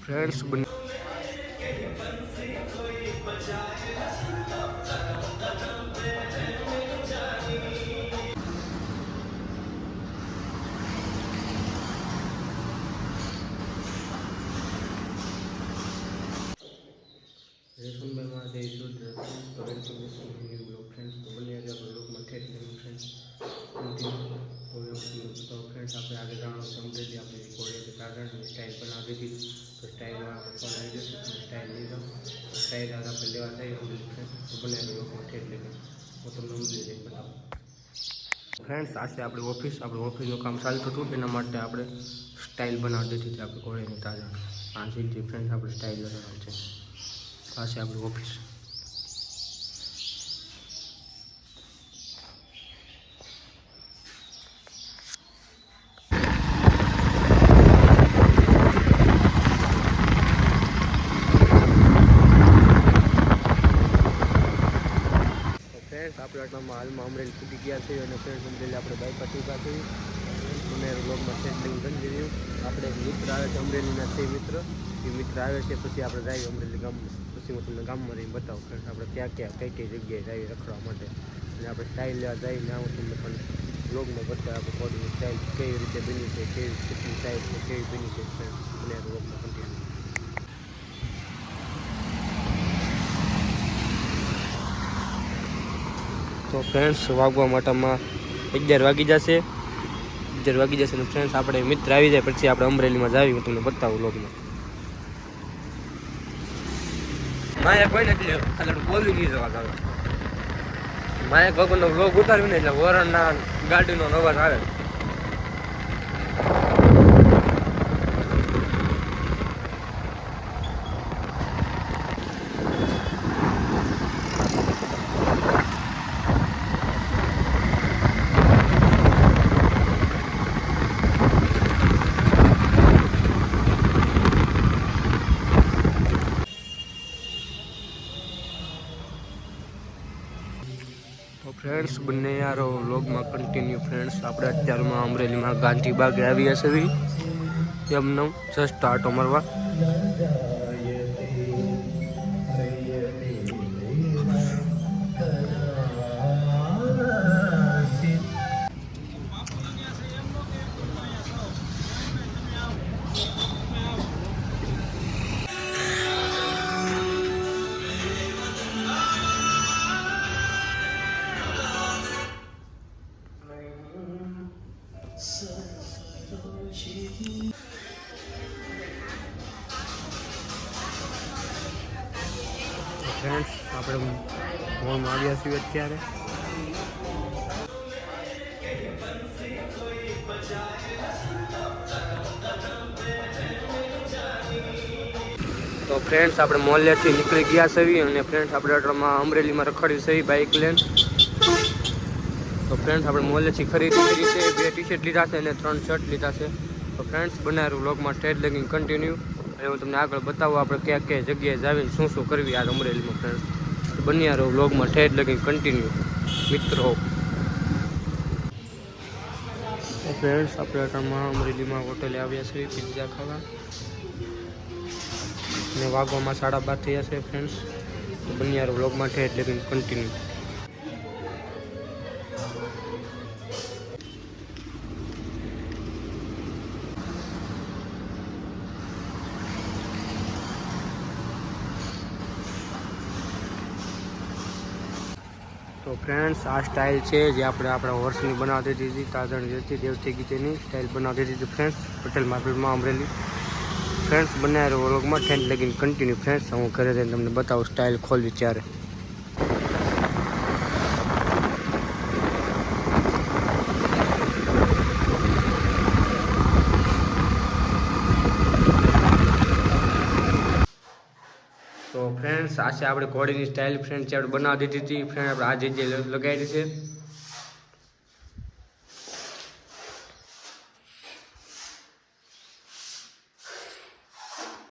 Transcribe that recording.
friends बन friends આપણે આગળ જવાનું સમજેલી આપણે કોળીની કાગળની સ્ટાઇલ બનાવી દીધી તો સ્ટાઇલમાં ફોન આવી જશે તમે સ્ટાઇલ લીધો તો સ્ટાઇલ આપણે લેવા જઈએ ફ્રેન્ડ્સ તો બનાવી લોકો ઠેર લઈને હું તમને સમજી લઈને બતાવું ફ્રેન્ડ્સ આ છે આપણી ઓફિસનું કામ ચાલતું હતું એના માટે આપણે સ્ટાઇલ બનાવી દીધી હતી આપણે કોળીની કાગળ આ જે ફ્રેન્ડ્સ આપણે સ્ટાઇલ બનાવવાની છે આ છે આપણી ઓફિસ આપણે આટલામાં હાલમાં અમરેલી છૂટી ગયા છે અને ફ્રેન્ડ અમરેલી આપણે બાઈક ઊભા થઈ મને બ્લોગમાં સેટલિંગ કરી દીધું આપણે એક મિત્ર આવે છે અમરેલીના છે મિત્ર એ મિત્ર આવે છે પછી આપણે જઈએ અમરેલી ગામ પછી હું તમને ગામમાં રહીને બતાવું ફ્રેન્ડ આપણે ક્યાં કઈ જગ્યાએ જઈએ રખડવા માટે અને આપણે સ્ટાઇલ લેવા જઈને આવું તમને પણ બ્લોગમાં બતાવે આપણે બોડીની સ્ટાઇલ કેવી રીતે બની છે કેટલી સ્ટાઇલ છે કેવી બની છે ફ્રેન્ડ મને બ્લોગમાં કન્ટિન્યુ તો ફ્રેન્ડ્સ વાગવા માટેમાં 11 વાગી જશે અને ફ્રેન્ડ્સ આપણે મિત્ર આવી જાય પછી આપણે અમરેલીમાં જાવી હું તમને બતાવું લોગમાં માયા કોઈ નથી ખાલી બોલી નહીં જવા આવે માયા ભગવાનનો વ્લોગ ઉતાર્યું ને એટલે વરણના ગાડીનો અવાજ આવે फ्रेंड्स बने यार व्लॉग में कंटिन्यू फ्रेंड्स આપણે અત્યારમાં અમરેલીમાં ગાંધી બાગે આવી હશે એમનો જસ્ટ આટો મારવા फ्रेंड्स આપણે મોલમાં આવ્યા છીએ અત્યારે તો ફ્રેન્ડ્સ આપણે મોલેથી નીકળી ગયા છીએ અને ફ્રેન્ડ્સ આપણે આટલામાં અમરેલીમાં રખડી છે બાઇક લઈને તો ફ્રેન્ડ્સ આપણે મોલેથી ખરીદી કરી છે 2 ટી-શર્ટ લીધા છે અને 3 શર્ટ લીધા છે તો ફ્રેન્ડ્સ બનાવેલું વ્લોગમાં સ્ટેજ લગીને કન્ટિન્યુ અને હું તમને આગળ બતાવું આપણે ક્યાં જગ્યાએ જાવીને શું કરવી આ અમરેલીમાં ફ્રેન્ડ્સ બન્યા રહો વ્લોગમાં સ્ટેજ લગીને કન્ટિન્યુ મિત્રો ફ્રેન્ડ્સ આપણે આટલામાં અમરેલીમાં હોટેલે આવ્યા છીએ પિઝા ખાવા અને વાગવામાં 12:30 થયા છે ફ્રેન્ડ્સ બન્યા રહો વ્લોગમાં સ્ટેજ લગીને કન્ટિન્યુ તો ફ્રેન્ડ્સ આ સ્ટાઇલ છે જે આપણે આપણા હોર્સની બનાવતી હતી તાજણ જેથી દેવથી ગીતેની સ્ટાઇલ બનાવતી હતી ફ્રેન્ડ્સ પટેલ માર્કેટમાં અમરેલી ફ્રેન્ડ્સ બનાવ્યા વ્લોગમાં ઠેન્ડ લગીને કન્ટિન્યુ ફ્રેન્ડ્સ હું ઘરે જઈને તમને બતાવું સ્ટાઇલ ખોલવી ત્યારે તો ફ્રેન્ડ્સ આ છે આપણે ઘોડીની સ્ટાઇલ ફ્રેન્ડ્સ આપણે બનાવી દીધી હતી ફ્રેન્ડ આપણે આ જગ્યાએ લગાવી છે